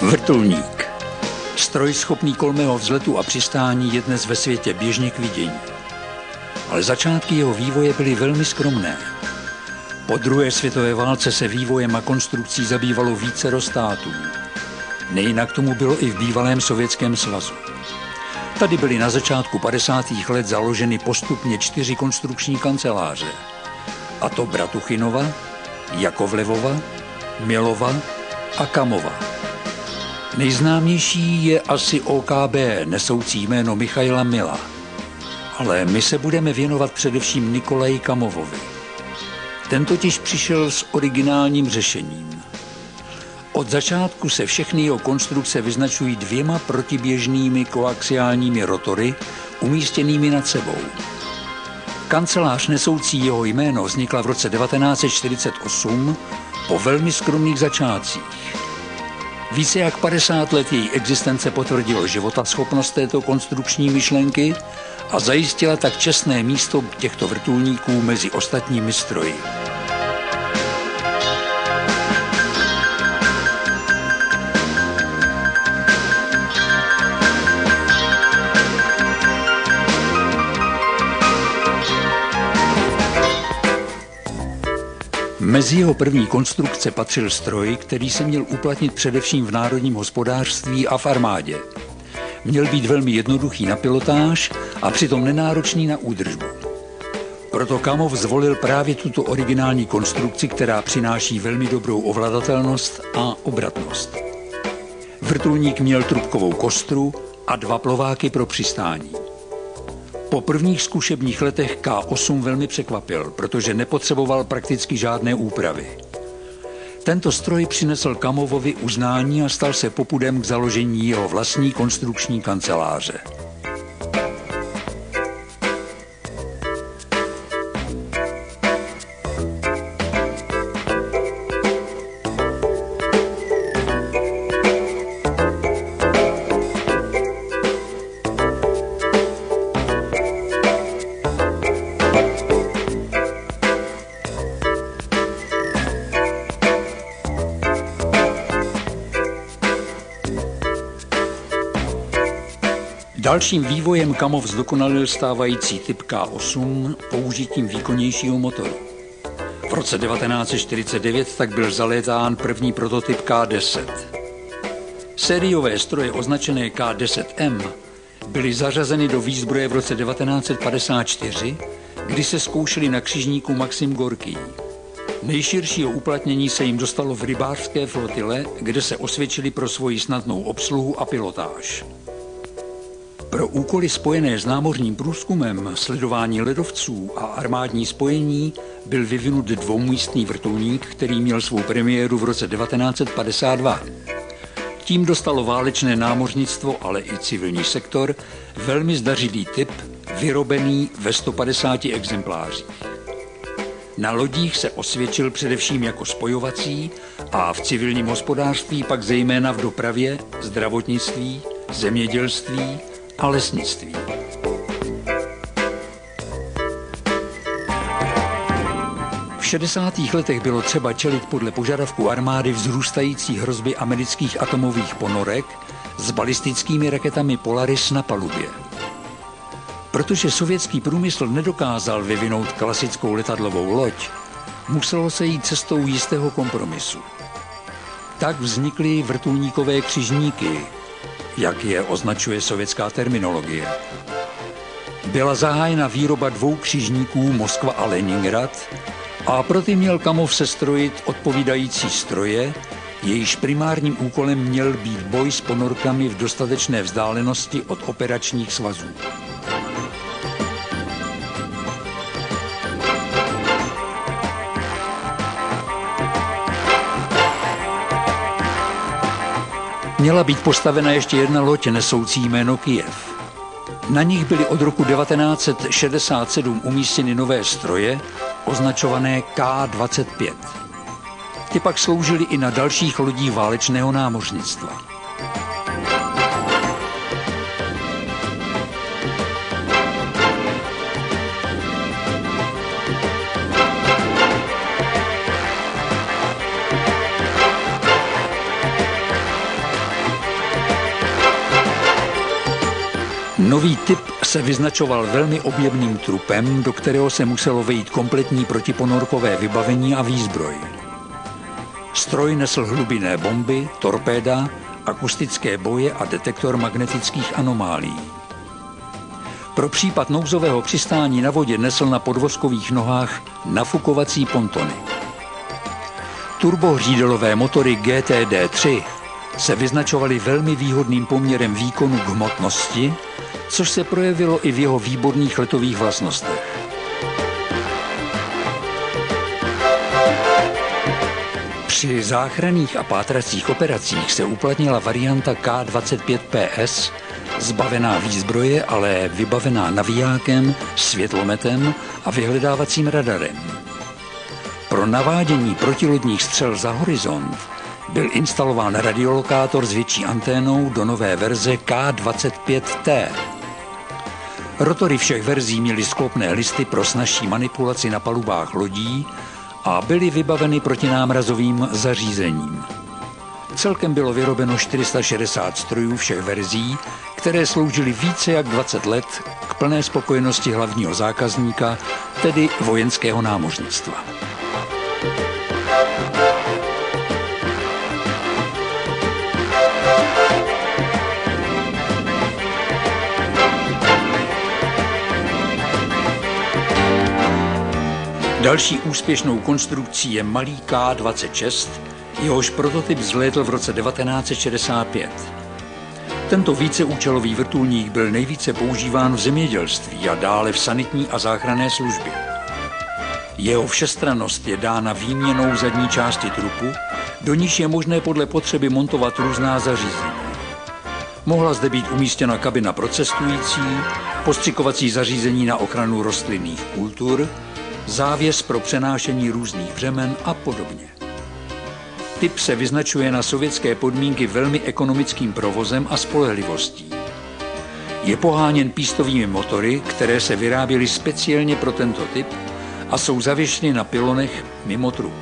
Vrtulník. Stroj schopný kolmého vzletu a přistání je dnes ve světě běžně k vidění. Ale začátky jeho vývoje byly velmi skromné. Po druhé světové válce se vývojem a konstrukcí zabývalo vícero států. Nejinak tomu bylo i v bývalém Sovětském svazu. Tady byly na začátku 50. let založeny postupně 4 konstrukční kanceláře. A to Bratuchynova, Jakovlevova, Milova a Kamova. Nejznámější je asi OKB, nesoucí jméno Michaila Milla. Ale my se budeme věnovat především Nikolaji Kamovovi. Ten totiž přišel s originálním řešením. Od začátku se všechny jeho konstrukce vyznačují 2 protiběžnými koaxiálními rotory umístěnými nad sebou. Kancelář nesoucí jeho jméno vznikla v roce 1948 po velmi skromných začátcích. Více jak 50 let její existence potvrdilo životaschopnost této konstrukční myšlenky a zajistila tak čestné místo těchto vrtulníků mezi ostatními stroji. Mezi jeho první konstrukce patřil stroj, který se měl uplatnit především v národním hospodářství a v armádě. Měl být velmi jednoduchý na pilotáž a přitom nenáročný na údržbu. Proto Kamov zvolil právě tuto originální konstrukci, která přináší velmi dobrou ovladatelnost a obratnost. Vrtulník měl trubkovou kostru a 2 plováky pro přistání. Po prvních zkušebních letech K8 velmi překvapil, protože nepotřeboval prakticky žádné úpravy. Tento stroj přinesl Kamovovi uznání a stal se popudem k založení jeho vlastní konstrukční kanceláře. Dalším vývojem Kamov zdokonalil stávající typ K8 použitím výkonnějšího motoru. V roce 1949 tak byl zalétán první prototyp K10. Sériové stroje označené K10M byly zařazeny do výzbroje v roce 1954, kdy se zkoušely na křižníku Maxim Gorkij. Nejširšího uplatnění se jim dostalo v rybářské flotile, kde se osvědčili pro svoji snadnou obsluhu a pilotáž. Pro úkoly spojené s námořním průzkumem, sledování ledovců a armádní spojení byl vyvinut 2místný vrtulník, který měl svou premiéru v roce 1952. Tím dostalo válečné námořnictvo, ale i civilní sektor, velmi zdařilý typ, vyrobený ve 150 exemplářích. Na lodích se osvědčil především jako spojovací a v civilním hospodářství pak zejména v dopravě, zdravotnictví, zemědělství a lesnictví. V 60. letech bylo třeba čelit podle požadavku armády vzrůstající hrozby amerických atomových ponorek s balistickými raketami Polaris na palubě. Protože sovětský průmysl nedokázal vyvinout klasickou letadlovou loď, muselo se jít cestou jistého kompromisu. Tak vznikly vrtulníkové křižníky, jak je označuje sovětská terminologie. Byla zahájena výroba 2 křižníků Moskva a Leningrad a pro ty měl Kamov sestrojit odpovídající stroje, jejíž primárním úkolem měl být boj s ponorkami v dostatečné vzdálenosti od operačních svazů. Měla být postavena ještě 1 loď nesoucí jméno Kyjev. Na nich byly od roku 1967 umístěny nové stroje, označované K-25. Ty pak sloužily i na dalších lodích válečného námořnictva. Nový typ se vyznačoval velmi objemným trupem, do kterého se muselo vejít kompletní protiponorkové vybavení a výzbroj. Stroj nesl hlubinné bomby, torpéda, akustické boje a detektor magnetických anomálií. Pro případ nouzového přistání na vodě nesl na podvozkových nohách nafukovací pontony. Turbohřídolové motory GTD3 se vyznačovaly velmi výhodným poměrem výkonu k hmotnosti, což se projevilo i v jeho výborných letových vlastnostech. Při záchranných a pátracích operacích se uplatnila varianta K-25PS, zbavená výzbroje, ale vybavená navijákem, světlometem a vyhledávacím radarem. Pro navádění protilodních střel za horizont byl instalován radiolokátor s větší anténou do nové verze K-25T. Rotory všech verzí měly sklopné listy pro snazší manipulaci na palubách lodí a byly vybaveny protinámrazovým zařízením. Celkem bylo vyrobeno 460 strojů všech verzí, které sloužily více jak 20 let k plné spokojenosti hlavního zákazníka, tedy vojenského námořnictva. Další úspěšnou konstrukcí je malý K-26, jehož prototyp vzlétl v roce 1965. Tento víceúčelový vrtulník byl nejvíce používán v zemědělství a dále v sanitní a záchranné službě. Jeho všestrannost je dána výměnou zadní části trupu, do níž je možné podle potřeby montovat různá zařízení. Mohla zde být umístěna kabina pro cestující, postřikovací zařízení na ochranu rostlinných kultur, závěs pro přenášení různých břemen a podobně. Typ se vyznačuje na sovětské podmínky velmi ekonomickým provozem a spolehlivostí. Je poháněn pístovými motory, které se vyráběly speciálně pro tento typ a jsou zavěšeny na pylonech mimo trup.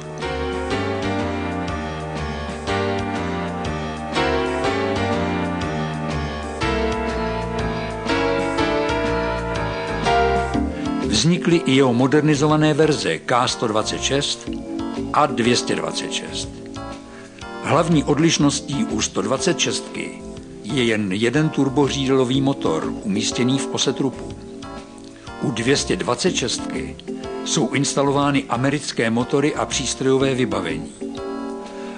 Vznikly i jeho modernizované verze K-126 a 226. Hlavní odlišností u 126 je jen jeden turbohřídlový motor umístěný v ose trupu. U 226 jsou instalovány americké motory a přístrojové vybavení.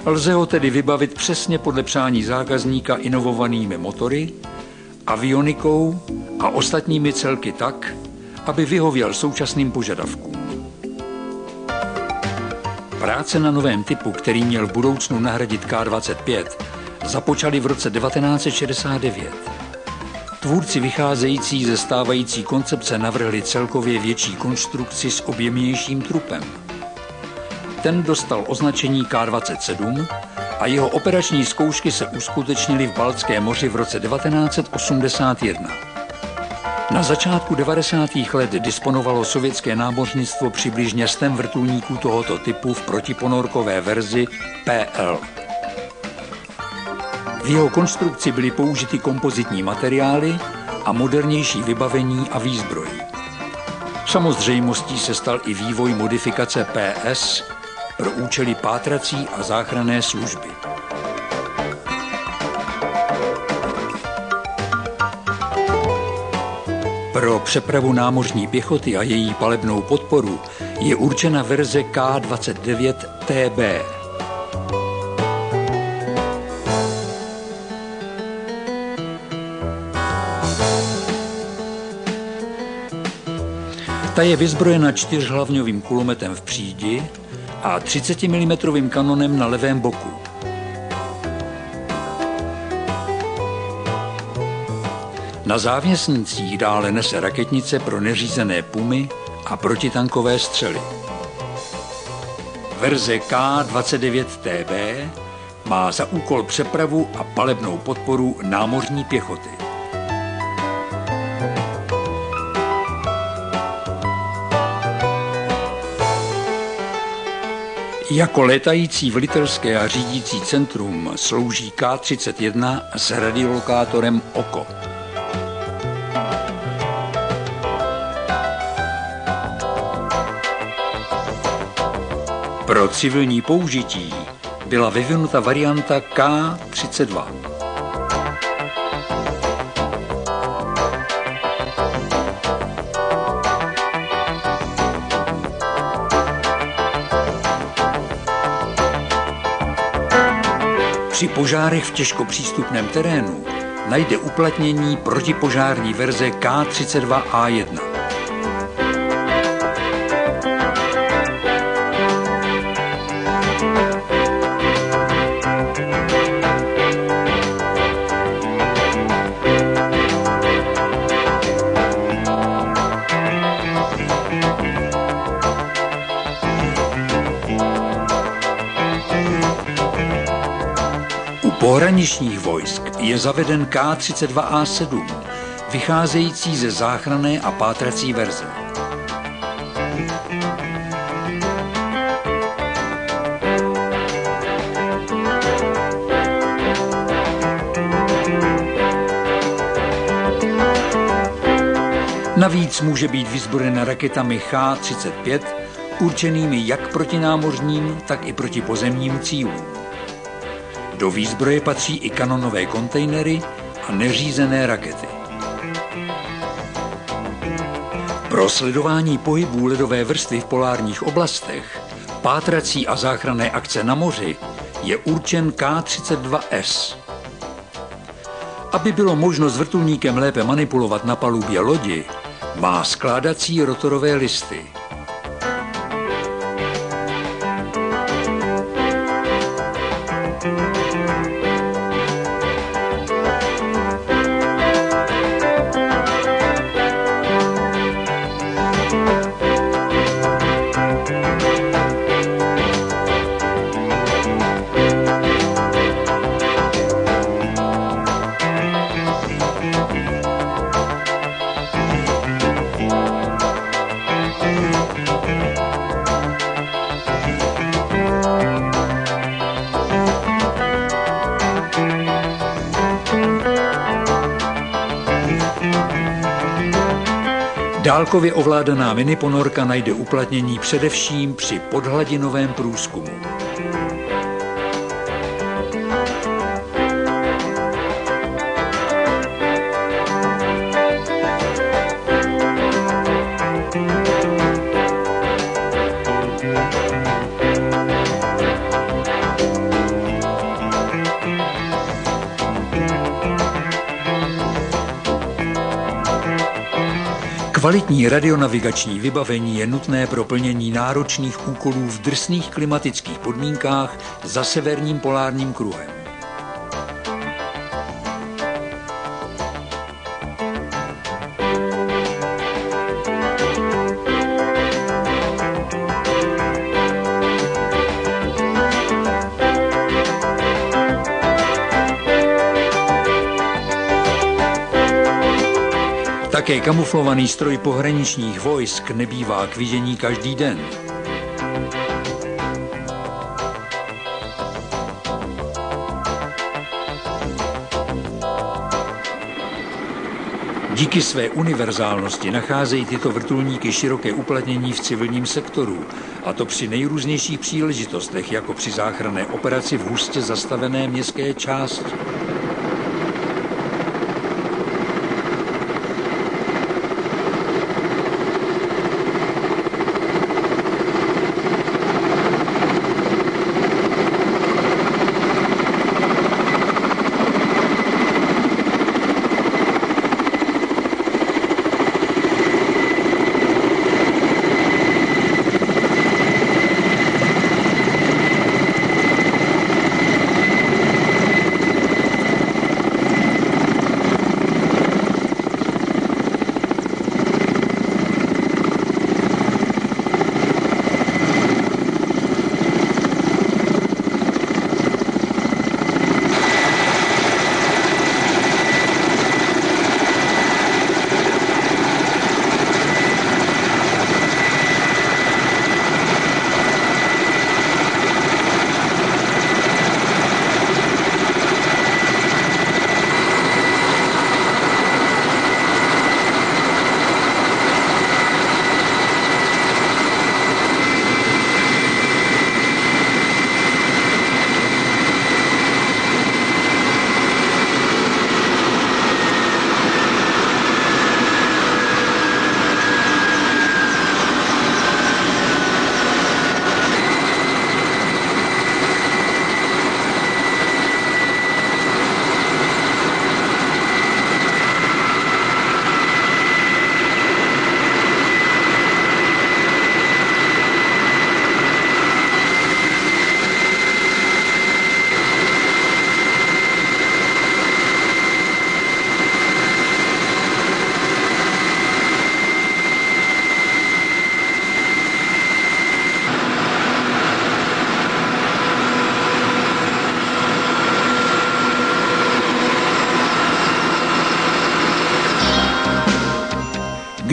Lze ho tedy vybavit přesně podle přání zákazníka inovovanými motory, avionikou a ostatními celky tak, aby vyhověl současným požadavkům. Práce na novém typu, který měl v budoucnu nahradit K-25, započaly v roce 1969. Tvůrci vycházející ze stávající koncepce navrhli celkově větší konstrukci s objemnějším trupem. Ten dostal označení K-27 a jeho operační zkoušky se uskutečnily v Baltském moři v roce 1981. Na začátku 90. let disponovalo sovětské námořnictvo přibližně 100 vrtulníků tohoto typu v protiponorkové verzi PL. V jeho konstrukci byly použity kompozitní materiály a modernější vybavení a výzbroj. Samozřejmostí se stal i vývoj modifikace PS pro účely pátrací a záchranné služby. Pro přepravu námořní pěchoty a její palebnou podporu je určena verze K-29TB. Ta je vyzbrojena 4hlavňovým kulometem v přídi a 30 mm kanonem na levém boku. Na závěsnicích dále nese raketnice pro neřízené pumy a protitankové střely. Verze K-29TB má za úkol přepravu a palebnou podporu námořní pěchoty. Jako létající velitelské a řídící centrum slouží K-31 s radiolokátorem OKO. Pro civilní použití byla vyvinuta varianta K-32. Při požárech v těžko přístupném terénu najde uplatnění protipožární verze K-32A1. U pohraničních vojsk je zaveden K-32A7, vycházející ze záchranné a pátrací verze. Navíc může být vyzbrojena raketami Ch-35, určenými jak proti námořním, tak i proti pozemním cílům. Do výzbroje patří i kanonové kontejnery a neřízené rakety. Pro sledování pohybů ledové vrstvy v polárních oblastech, pátrací a záchranné akce na moři je určen K-32S. Aby bylo možno s vrtulníkem lépe manipulovat na palubě lodi, má skládací rotorové listy. Dálkově ovládaná miniponorka najde uplatnění především při podhladinovém průzkumu. Kvalitní radionavigační vybavení je nutné pro plnění náročných úkolů v drsných klimatických podmínkách za severním polárním kruhem. Také kamuflovaný stroj pohraničních vojsk nebývá k vidění každý den. Díky své univerzálnosti nacházejí tyto vrtulníky široké uplatnění v civilním sektoru, a to při nejrůznějších příležitostech, jako při záchranné operaci v hustě zastavené městské části.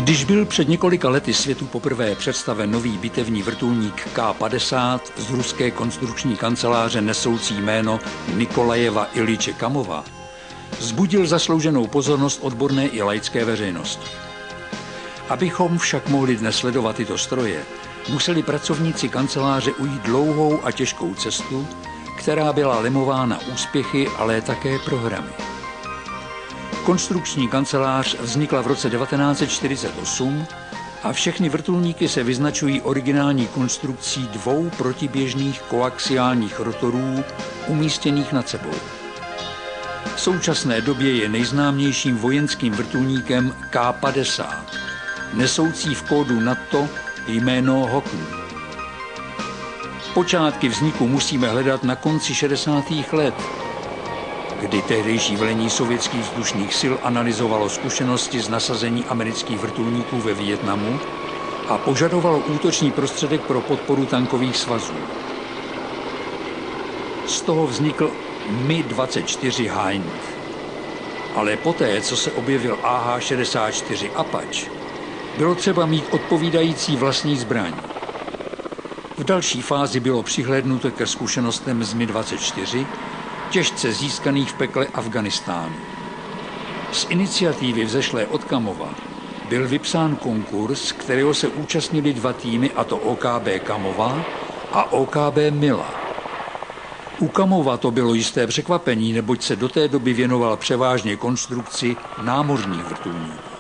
Když byl před několika lety světu poprvé představen nový bitevní vrtulník K-50 z ruské konstrukční kanceláře nesoucí jméno Nikolajeva Iliče Kamova, vzbudil zaslouženou pozornost odborné i laické veřejnosti. Abychom však mohli dnes sledovat tyto stroje, museli pracovníci kanceláře ujít dlouhou a těžkou cestu, která byla lemována úspěchy, ale také prohramy. Konstrukční kancelář vznikla v roce 1948 a všechny vrtulníky se vyznačují originální konstrukcí dvou protiběžných koaxiálních rotorů umístěných nad sebou. V současné době je nejznámějším vojenským vrtulníkem K-50, nesoucí v kódu NATO jméno Hawken. Počátky vzniku musíme hledat na konci 60. let, kdy tehdejší velení sovětských vzdušných sil analyzovalo zkušenosti z nasazení amerických vrtulníků ve Vietnamu a požadovalo útočný prostředek pro podporu tankových svazů. Z toho vznikl Mi-24 Hind. Ale poté, co se objevil AH-64 Apache, bylo třeba mít odpovídající vlastní zbraň. V další fázi bylo přihlédnuto ke zkušenostem z Mi-24, těžce získaných v pekle Afghánistánu. Z iniciativy vzešlé od Kamova byl vypsán konkurs, kterého se účastnili dva týmy, a to OKB Kamova a OKB Mila. U Kamova to bylo jisté překvapení, neboť se do té doby věnoval převážně konstrukci námořních vrtulníků.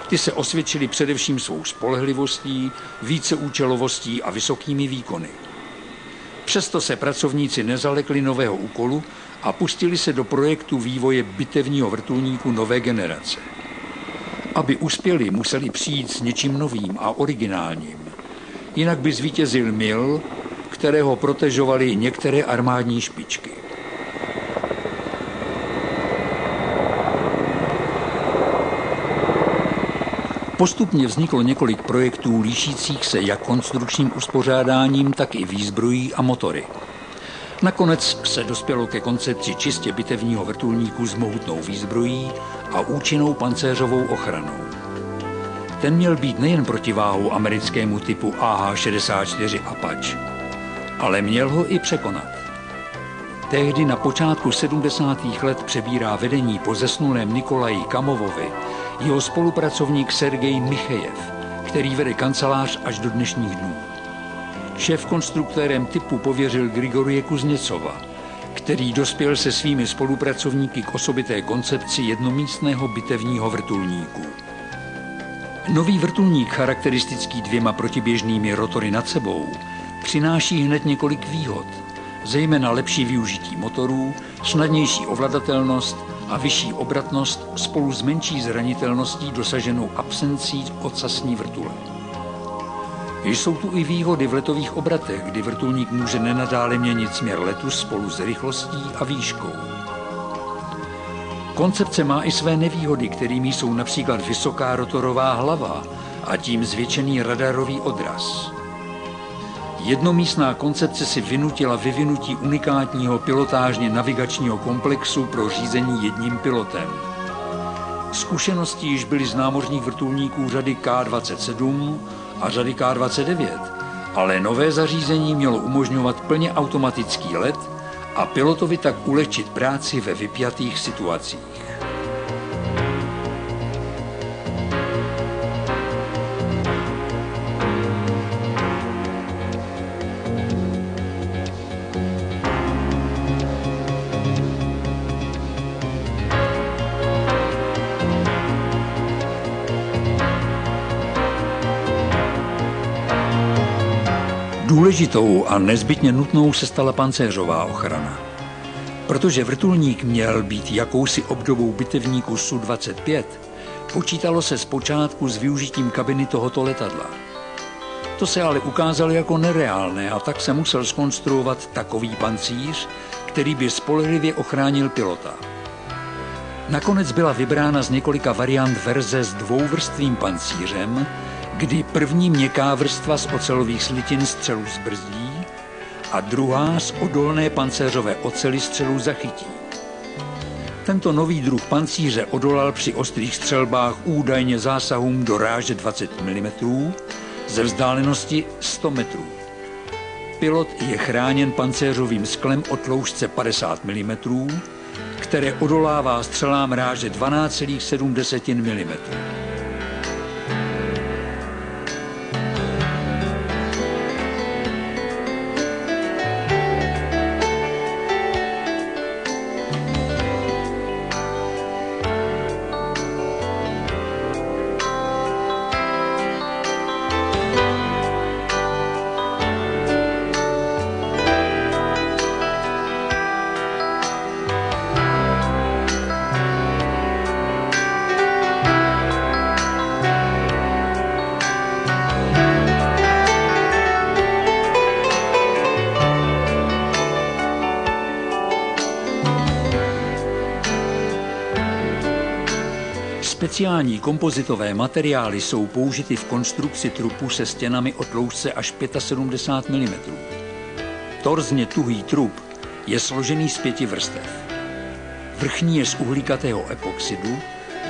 Ty se osvědčily především svou spolehlivostí, víceúčelovostí a vysokými výkony. Přesto se pracovníci nezalekli nového úkolu a pustili se do projektu vývoje bitevního vrtulníku nové generace. Aby uspěli, museli přijít s něčím novým a originálním. Jinak by zvítězil Mil, kterého protežovali některé armádní špičky. Postupně vzniklo několik projektů líšících se jak konstrukčním uspořádáním, tak i výzbrojí a motory. Nakonec se dospělo ke koncepci čistě bitevního vrtulníku s mohutnou výzbrojí a účinnou pancéřovou ochranou. Ten měl být nejen protiváhou americkému typu AH-64 Apache, ale měl ho i překonat. Tehdy na počátku 70. let přebírá vedení po zesnulém Nikolaji Kamovovi jeho spolupracovník Sergej Michejev, který vede kancelář až do dnešních dnů. Šéfkonstruktérem typu pověřil Grigorije Kuzněcova, který dospěl se svými spolupracovníky k osobité koncepci jednomístného bitevního vrtulníku. Nový vrtulník, charakteristický dvěma protiběžnými rotory nad sebou, přináší hned několik výhod, zejména lepší využití motorů, snadnější ovladatelnost a vyšší obratnost spolu s menší zranitelností dosaženou absencí ocasní vrtule. Jsou tu i výhody v letových obratech, kdy vrtulník může nenadále měnit směr letu spolu s rychlostí a výškou. Koncepce má i své nevýhody, kterými jsou například vysoká rotorová hlava a tím zvětšený radarový odraz. Jednomístná koncepce si vynutila vyvinutí unikátního pilotážně navigačního komplexu pro řízení jedním pilotem. Zkušenosti již byly z námořních vrtulníků řady K-27 a řady K-29, ale nové zařízení mělo umožňovat plně automatický let a pilotovi tak ulehčit práci ve vypjatých situacích. Důležitou a nezbytně nutnou se stala pancéřová ochrana. Protože vrtulník měl být jakousi obdobou bitevníku Su-25, počítalo se zpočátku s využitím kabiny tohoto letadla. To se ale ukázalo jako nereálné a tak se musel zkonstruovat takový pancíř, který by spolehlivě ochránil pilota. Nakonec byla vybrána z několika variant verze s dvouvrstvým pancířem, kdy první měkká vrstva z ocelových slitin střelu zbrzdí a druhá z odolné pancéřové oceli střelu zachytí. Tento nový druh pancíře odolal při ostrých střelbách údajně zásahům do ráže 20 mm ze vzdálenosti 100 metrů. Pilot je chráněn pancéřovým sklem o tloušťce 50 mm, které odolává střelám ráže 12,7 mm. Speciální kompozitové materiály jsou použity v konstrukci trupu se stěnami o tloušťce až 75 mm. Torzně tuhý trup je složený z 5 vrstev. Vrchní je z uhlíkatého epoxidu,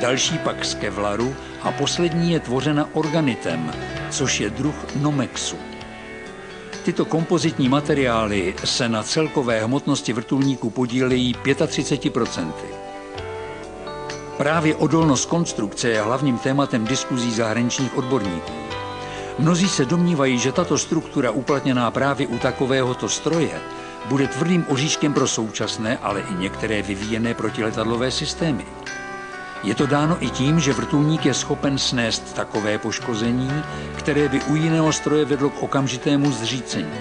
další pak z kevlaru a poslední je tvořena organitem, což je druh Nomexu. Tyto kompozitní materiály se na celkové hmotnosti vrtulníku podílejí 35%. Právě odolnost konstrukce je hlavním tématem diskuzí zahraničních odborníků. Mnozí se domnívají, že tato struktura uplatněná právě u takovéhoto stroje bude tvrdým oříškem pro současné, ale i některé vyvíjené protiletadlové systémy. Je to dáno i tím, že vrtulník je schopen snést takové poškození, které by u jiného stroje vedlo k okamžitému zřícení.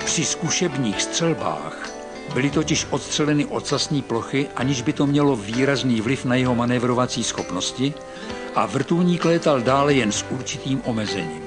Při zkušebních střelbách byly totiž odstřeleny ocasní plochy, aniž by to mělo výrazný vliv na jeho manévrovací schopnosti, a vrtulník létal dále jen s určitým omezením.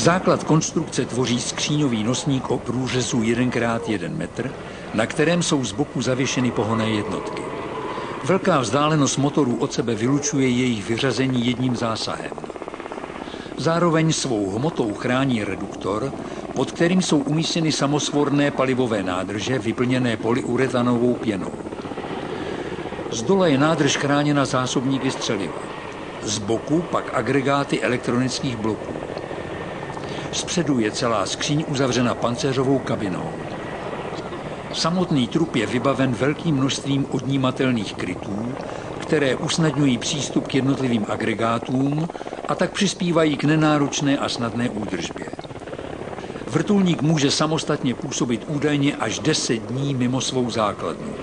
Základ konstrukce tvoří skříňový nosník o průřezu 1x1 metr, na kterém jsou z boku zavěšeny pohonné jednotky. Velká vzdálenost motorů od sebe vylučuje jejich vyřazení jedním zásahem. Zároveň svou hmotou chrání reduktor, pod kterým jsou umístěny samosvorné palivové nádrže vyplněné polyuretanovou pěnou. Zdola je nádrž chráněna zásobníky střeliva. Z boku pak agregáty elektronických bloků. Zpředu je celá skříň uzavřena pancéřovou kabinou. Samotný trup je vybaven velkým množstvím odnímatelných krytů, které usnadňují přístup k jednotlivým agregátům a tak přispívají k nenáročné a snadné údržbě. Vrtulník může samostatně působit údajně až 10 dní mimo svou základnu.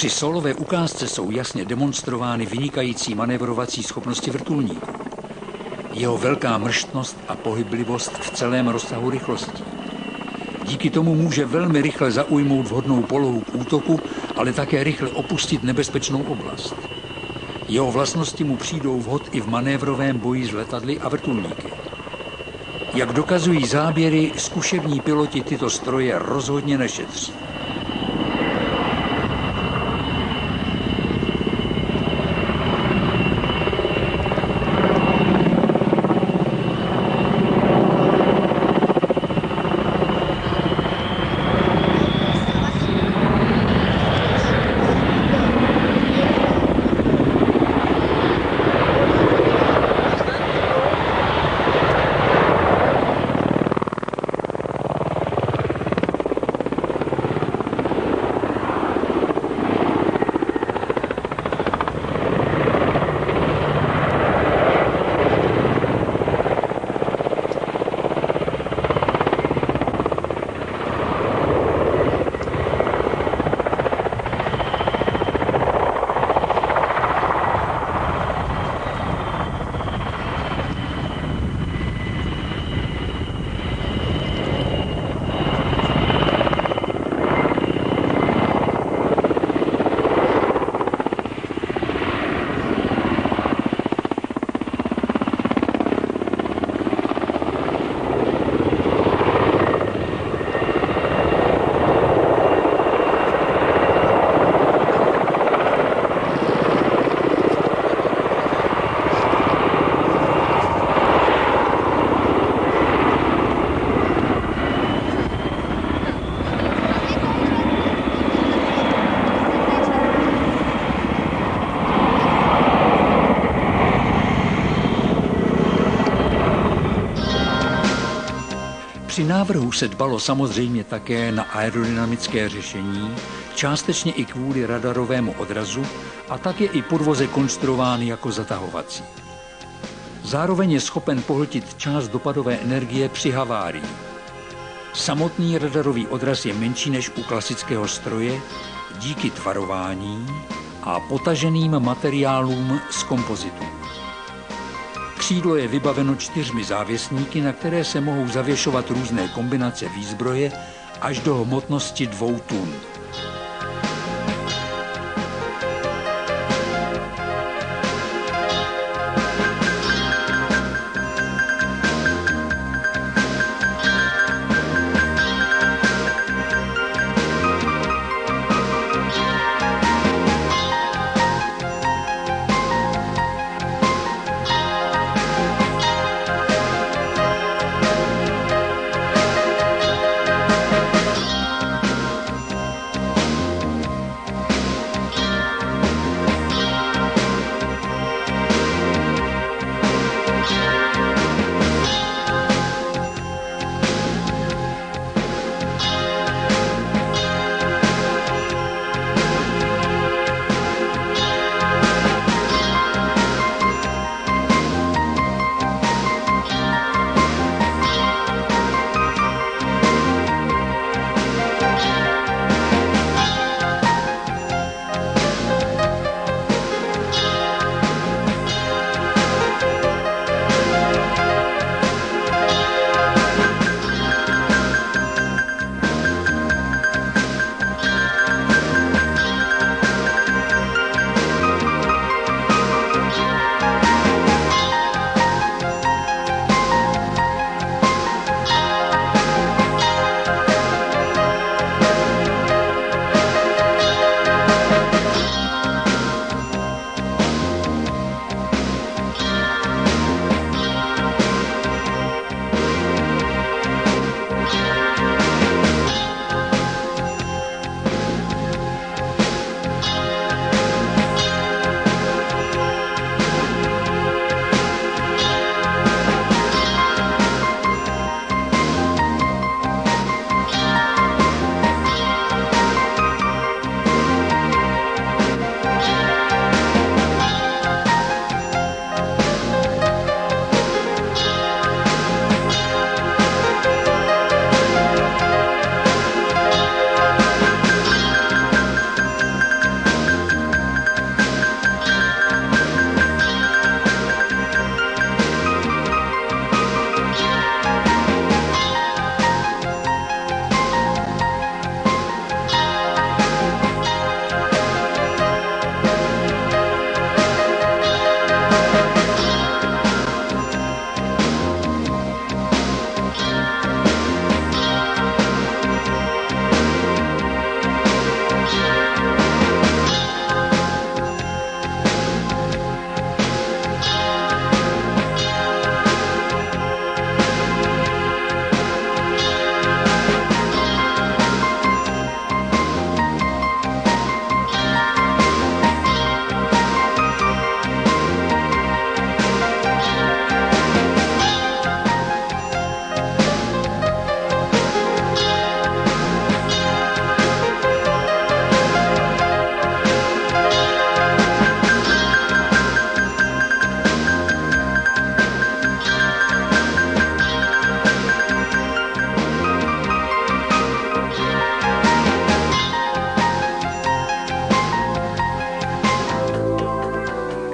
Při solové ukázce jsou jasně demonstrovány vynikající manévrovací schopnosti vrtulníku. Jeho velká mrštnost a pohyblivost v celém rozsahu rychlostí. Díky tomu může velmi rychle zaujmout vhodnou polohu k útoku, ale také rychle opustit nebezpečnou oblast. Jeho vlastnosti mu přijdou vhod i v manévrovém boji s letadly a vrtulníky. Jak dokazují záběry, zkušební piloti tyto stroje rozhodně nešetří. Při návrhu se dbalo samozřejmě také na aerodynamické řešení, částečně i kvůli radarovému odrazu, a tak je i podvozek konstruován jako zatahovací. Zároveň je schopen pohltit část dopadové energie při havárii. Samotný radarový odraz je menší než u klasického stroje díky tvarování a potaženým materiálům z kompozitů. Křídlo je vybaveno 4 závěsníky, na které se mohou zavěšovat různé kombinace výzbroje až do hmotnosti 2 tun.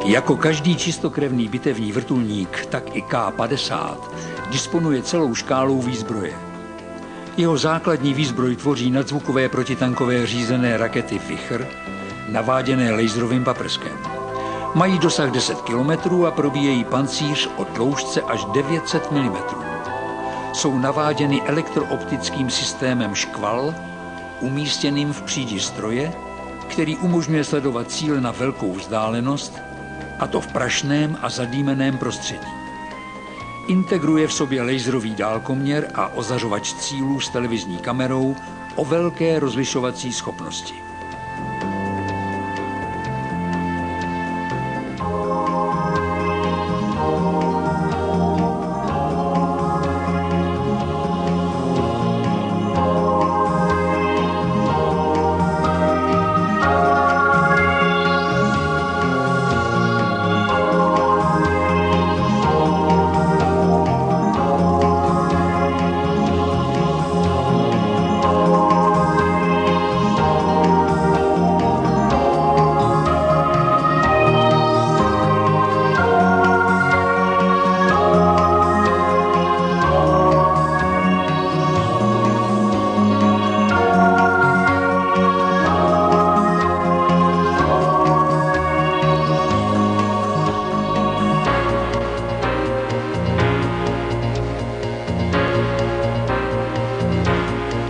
Jako každý čistokrevný bitevní vrtulník, tak i K-50 disponuje celou škálou výzbroje. Jeho základní výzbroj tvoří nadzvukové protitankové řízené rakety Vichر, naváděné laserovým paprskem. Mají dosah 10 km a probíjejí pancíř o dloužce až 900 mm. Jsou naváděny elektrooptickým systémem Škval, umístěným v přídi stroje, který umožňuje sledovat cíl na velkou vzdálenost, a to v prašném a zadýmeném prostředí. Integruje v sobě laserový dálkoměr a ozařovač cílů s televizní kamerou o velké rozlišovací schopnosti.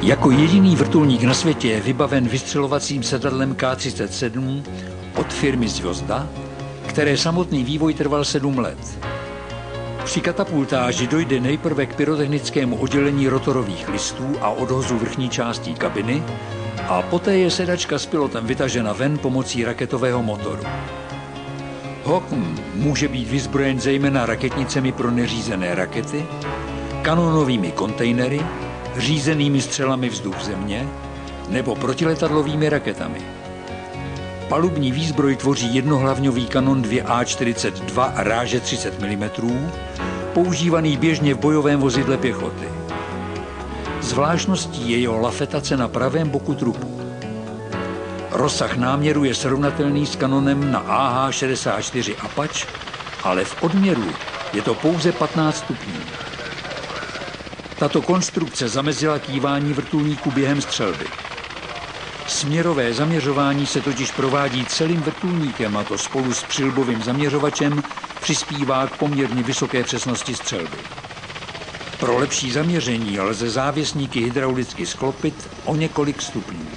Jako jediný vrtulník na světě je vybaven vystřelovacím sedadlem K-37 od firmy Zvjozda, které samotný vývoj trval 7 let. Při katapultáži dojde nejprve k pyrotechnickému oddělení rotorových listů a odhozu vrchní částí kabiny a poté je sedačka s pilotem vytažena ven pomocí raketového motoru. HOK může být vyzbrojen zejména raketnicemi pro neřízené rakety, kanonovými kontejnery, řízenými střelami vzduch-země nebo protiletadlovými raketami. Palubní výzbroj tvoří jednohlavňový kanon 2A42 ráže 30 mm, používaný běžně v bojovém vozidle pěchoty. Zvláštností je jeho lafetace na pravém boku trupu. Rozsah náměru je srovnatelný s kanonem na AH-64 Apache, ale v odměru je to pouze 15 stupňů. Tato konstrukce zamezila kývání vrtulníku během střelby. Směrové zaměřování se totiž provádí celým vrtulníkem a to spolu s přilbovým zaměřovačem přispívá k poměrně vysoké přesnosti střelby. Pro lepší zaměření lze závěsníky hydraulicky sklopit o několik stupňů.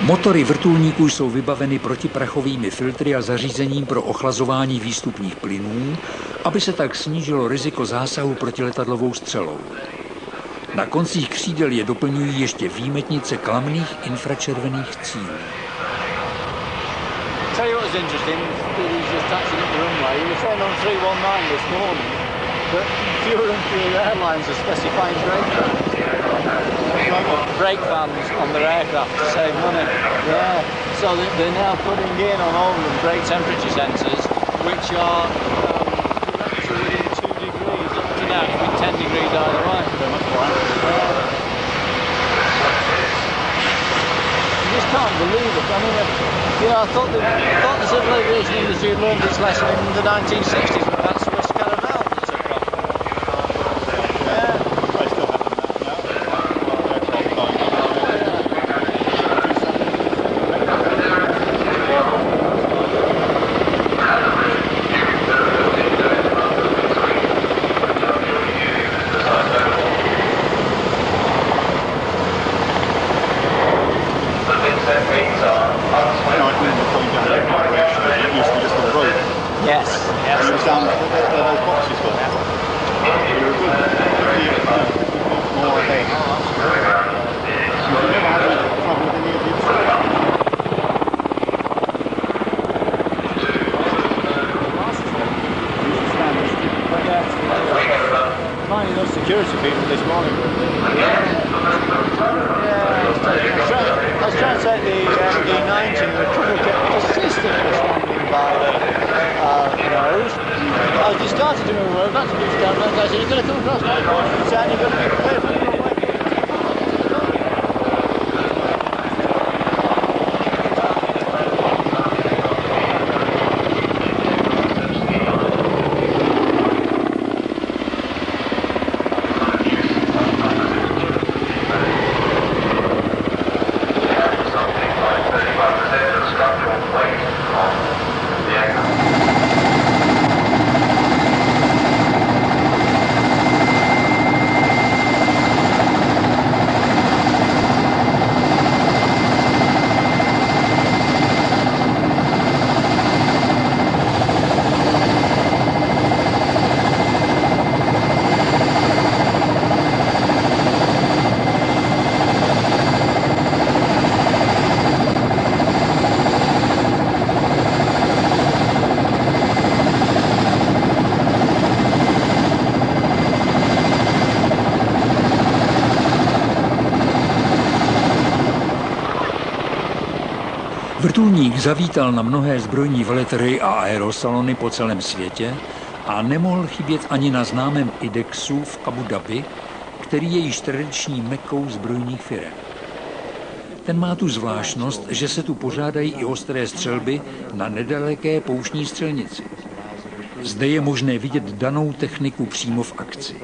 Motory vrtulníků jsou vybaveny protiprachovými filtry a zařízením pro ochlazování výstupních plynů, aby se tak snížilo riziko zásahu protiletadlovou střelou. Na koncích křídel je doplňují ještě výmetnice klamných infračervených cílů. Brake vans on their aircraft to save money. Yeah, so they're now putting in on all of them brake temperature sensors, which are to within 2 degrees. Up to now, it's been 10 degrees either way. You just can't believe it. I mean, I thought the civil aviation industry had learned its lesson in the 1960s with that Swiss Caravelle that took off. Yeah. security people this morning. Yeah, I was trying to take the D90 and the trouble kept persistently swinging by the nose. As he started to move over, that's a big stand, and I said, you're going to come across my corner and you're going to be clear for the runway. Vrtulník zavítal na mnohé zbrojní veletrhy a aerosalony po celém světě a nemohl chybět ani na známém IDEXu v Abu Dhabi, který je již tradiční mekou zbrojních firem. Ten má tu zvláštnost, že se tu pořádají i ostré střelby na nedaleké pouštní střelnici. Zde je možné vidět danou techniku přímo v akci.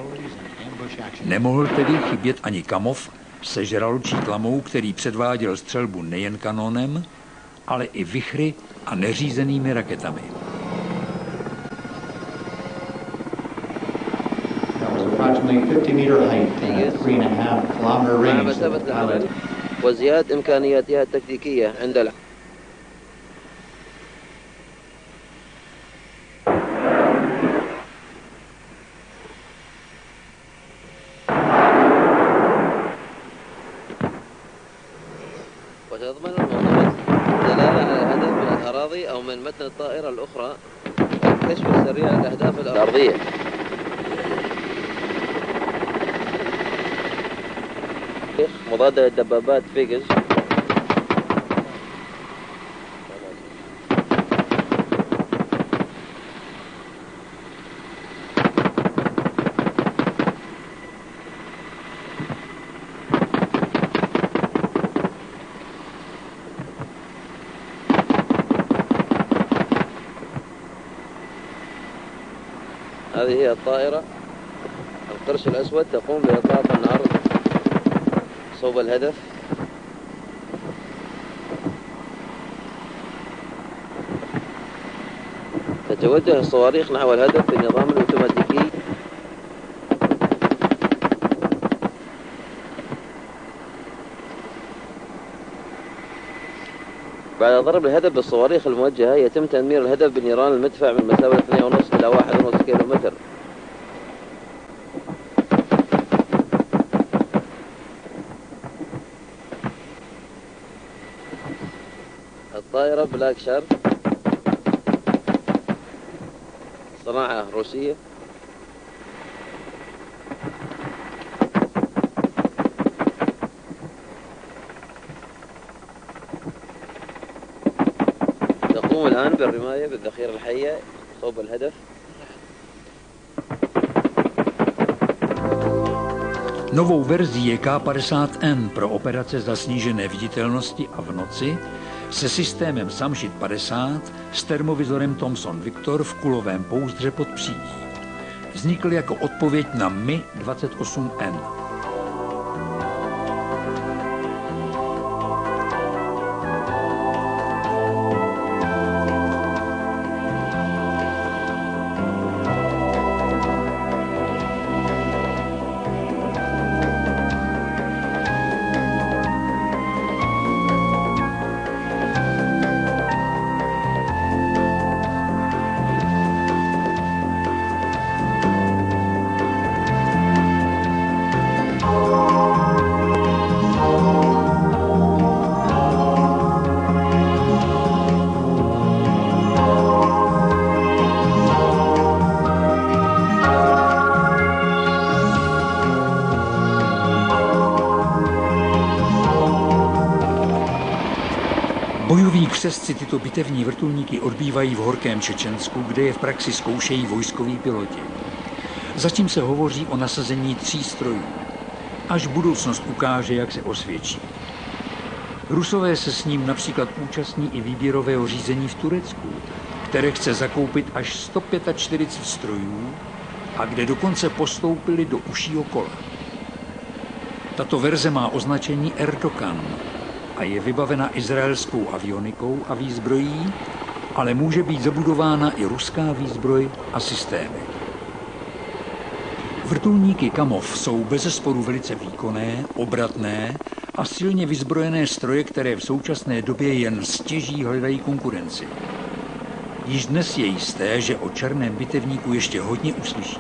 Nemohl tedy chybět ani Kamov se žraločí tlamou, který předváděl střelbu nejen kanonem, ale i vichry a neřízenými raketami. وزيادة إمكانياتها التكتيكية عند وتضمن المنظومة دلالة على الهدف من الأراضي أو من متن الطائرة الأخرى، الكشف السريع للأهداف الأرضية. مضادة للدبابات فيجز. هذه هي الطائرة القرش الأسود تقوم بإطلاق النار صوب الهدف. تتوجه الصواريخ نحو الهدف بالنظام الأوتوماتيكي. بعد ضرب الهدف بالصواريخ الموجهة يتم تدمير الهدف بنيران المدفع من مسافة 2.5 إلى 1.5 كيلومتر. الطائرة بلاك شارك صناعة روسية. تقوم الآن بالرماية بالذخيرة الحية صوب الهدف. Novou verzí je K-50N pro operace za snížené viditelnosti a v noci se systémem Samšit 50 s termovizorem Thomson Victor v kulovém pouzdře pod přídí. Vznikl jako odpověď na Mi-28N. Úkřesci tyto bitevní vrtulníky odbývají v horkém Čečensku, kde je v praxi zkoušejí vojskoví piloti. Zatím se hovoří o nasazení 3 strojů. Až budoucnost ukáže, jak se osvědčí. Rusové se s ním například účastní i výběrového řízení v Turecku, které chce zakoupit až 145 strojů a kde dokonce postoupili do užšího kola. Tato verze má označení Erdogan a je vybavena izraelskou avionikou a výzbrojí, ale může být zabudována i ruská výzbroj a systémy. Vrtulníky Kamov jsou bezesporu velice výkonné, obratné a silně vyzbrojené stroje, které v současné době jen stěží hledají konkurenci. Již dnes je jisté, že o černém bitevníku ještě hodně uslyší.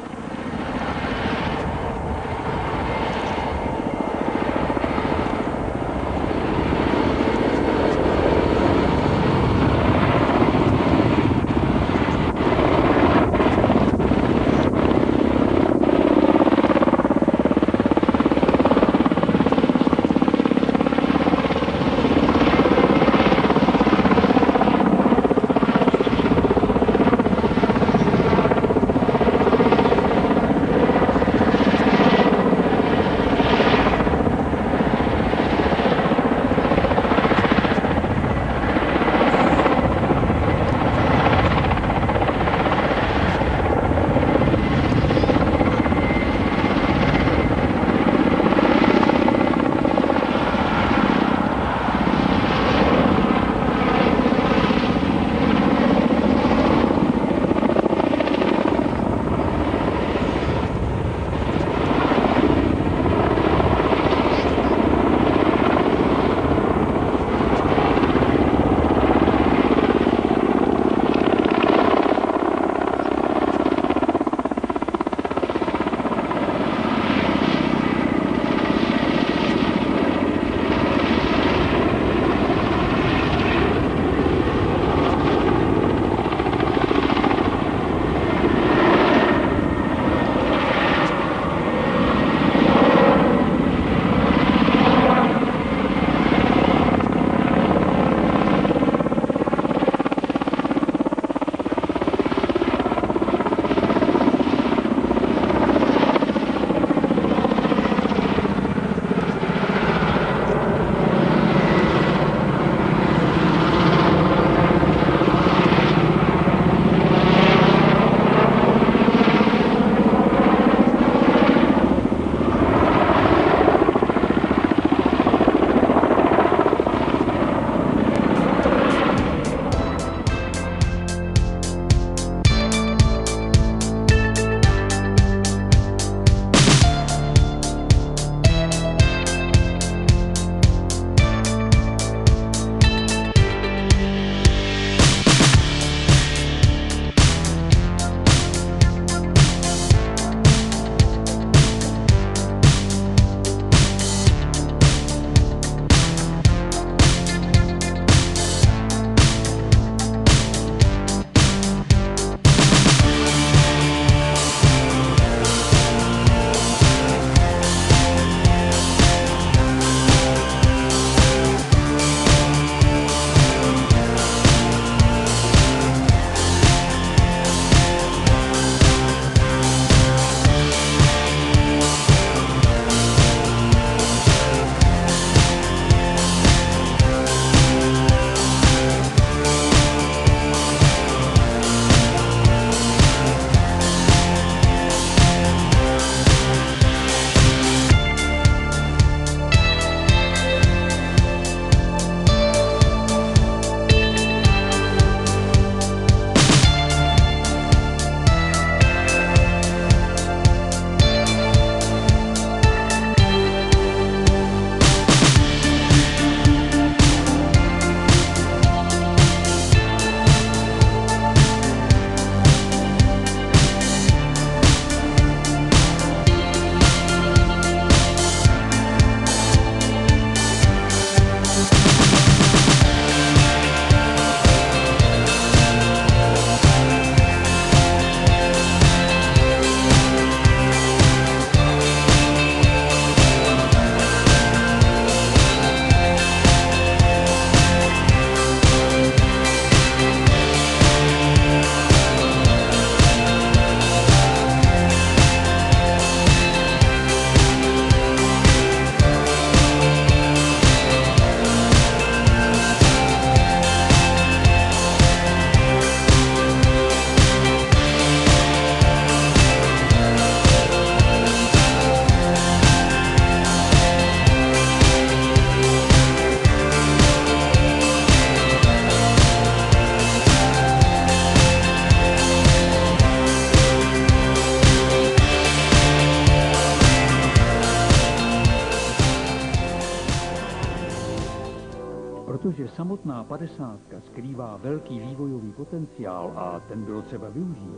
samotná 50 skrývá velký vývojový potenciál a ten bylo třeba využít,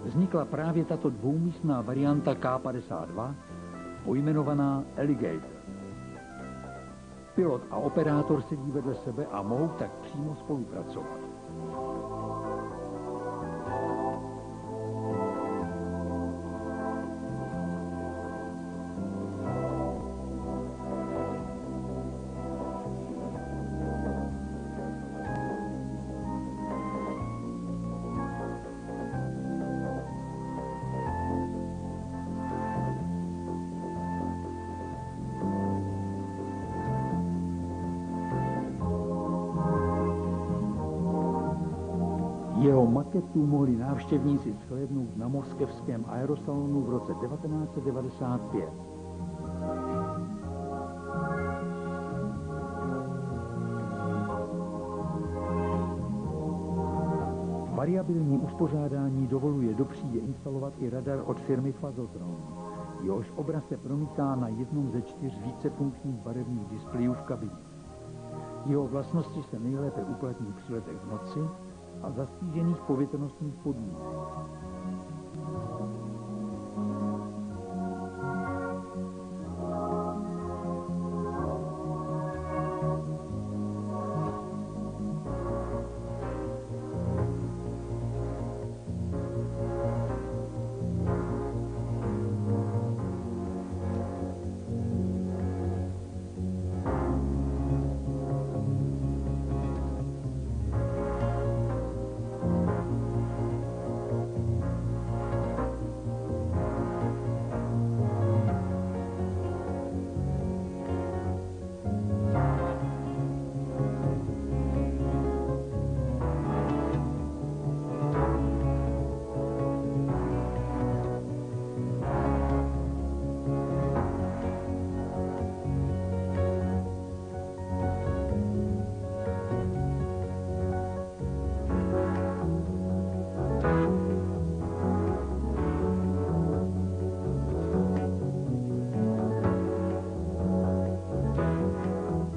vznikla právě tato dvoumístná varianta K-52, pojmenovaná Alligator. Pilot a operátor sedí vedle sebe a mohou tak přímo spolupracovat. Jeho maketu mohli návštěvníci shlédnout na moskevském aerosalonu v roce 1995. Variabilní uspořádání dovoluje do příje instalovat i radar od firmy Fazotron. Jehož obraz se promítá na jednom ze 4 vícefunkčních barevných displejů v kabině. Jeho vlastnosti se nejlépe uplatní při letech v noci a za stížených povětrnostních podmínek.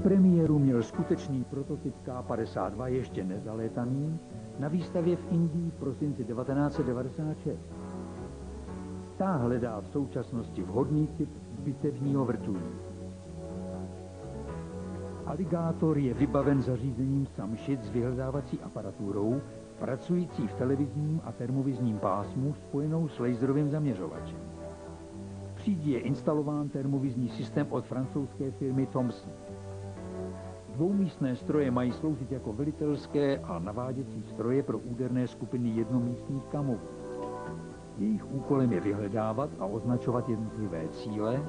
Premiéru měl skutečný prototyp K-52 ještě nezalétaný na výstavě v Indii v prosinci 1996. Ta hledá v současnosti vhodný typ bitevního vrtulníku. Alligator je vybaven zařízením Samšit s vyhledávací aparaturou, pracující v televizním a termovizním pásmu spojenou s laserovým zaměřovačem. V přídi je instalován termovizní systém od francouzské firmy Thomson. Dvoumístné stroje mají sloužit jako velitelské a naváděcí stroje pro úderné skupiny jednomístných kamovů. Jejich úkolem je vyhledávat a označovat jednotlivé cíle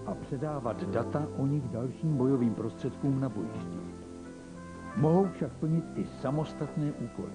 a předávat data o nich dalším bojovým prostředkům na bojišti. Mohou však plnit i samostatné úkoly.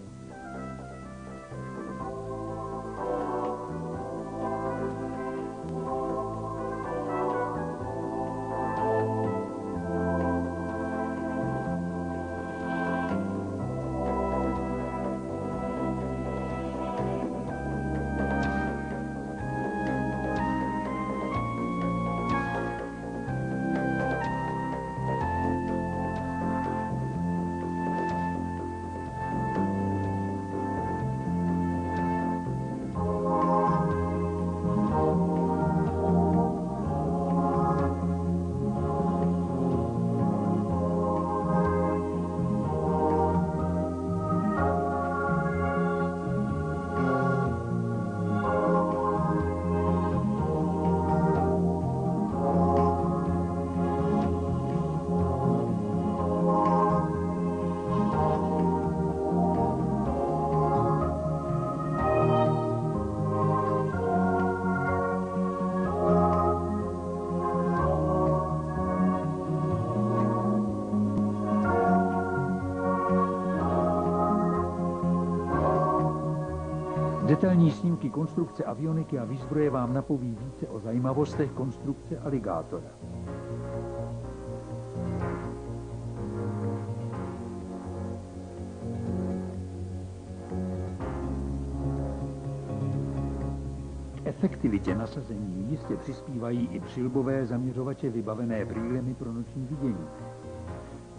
Detailní snímky konstrukce avioniky a výzbroje vám napoví více o zajímavostech konstrukce Alligatora. K efektivitě nasazení jistě přispívají i přilbové zaměřovače vybavené brýlemi pro noční vidění.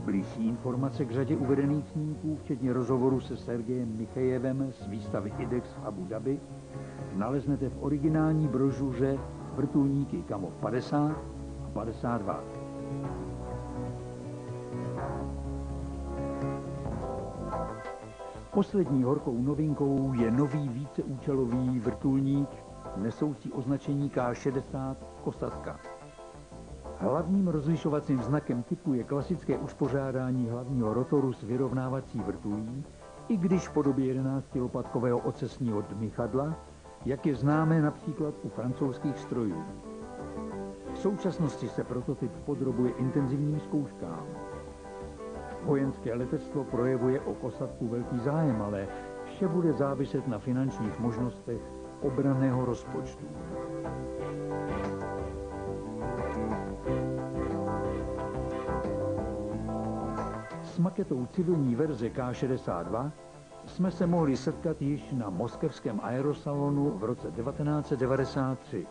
Bližší informace k řadě uvedených snímků, včetně rozhovoru se Sergejem Michejevem z výstavy IDEX v Abu Dhabi, naleznete v originální brožuře Vrtulníky Kamov 50 a 52. Poslední horkou novinkou je nový víceúčelový vrtulník nesoucí označení K-60 Kosatka. Hlavním rozlišovacím znakem typu je klasické uspořádání hlavního rotoru s vyrovnávací vrtulí, i když v podobě 11-lopatkového ocesního dmychadla, jak je známé například u francouzských strojů. V současnosti se prototyp podrobuje intenzivním zkouškám. Vojenské letectvo projevuje o Kosatku velký zájem, ale vše bude záviset na finančních možnostech obranného rozpočtu. S maketou civilní verze K-62 jsme se mohli setkat již na moskevském aerosalonu v roce 1993.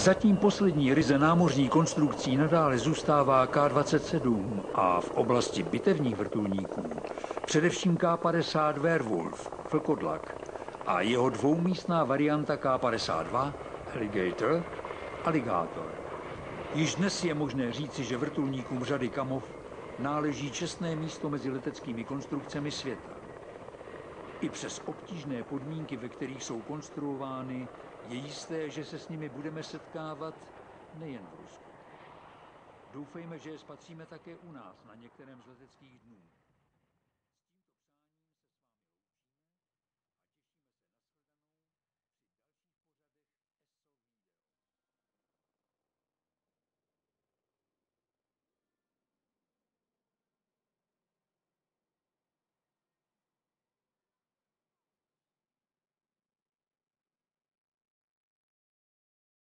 Zatím poslední ryze námořní konstrukcí nadále zůstává K-27 a v oblasti bitevních vrtulníků především K-50 Werwolf, vlkodlak, a jeho dvoumístná varianta K-52 Alligator. Již dnes je možné říci, že vrtulníkům řady Kamov náleží čestné místo mezi leteckými konstrukcemi světa. I přes obtížné podmínky, ve kterých jsou konstruovány, je jisté, že se s nimi budeme setkávat nejen v Rusku. Doufejme, že je spatříme také u nás na některém z leteckých dnů.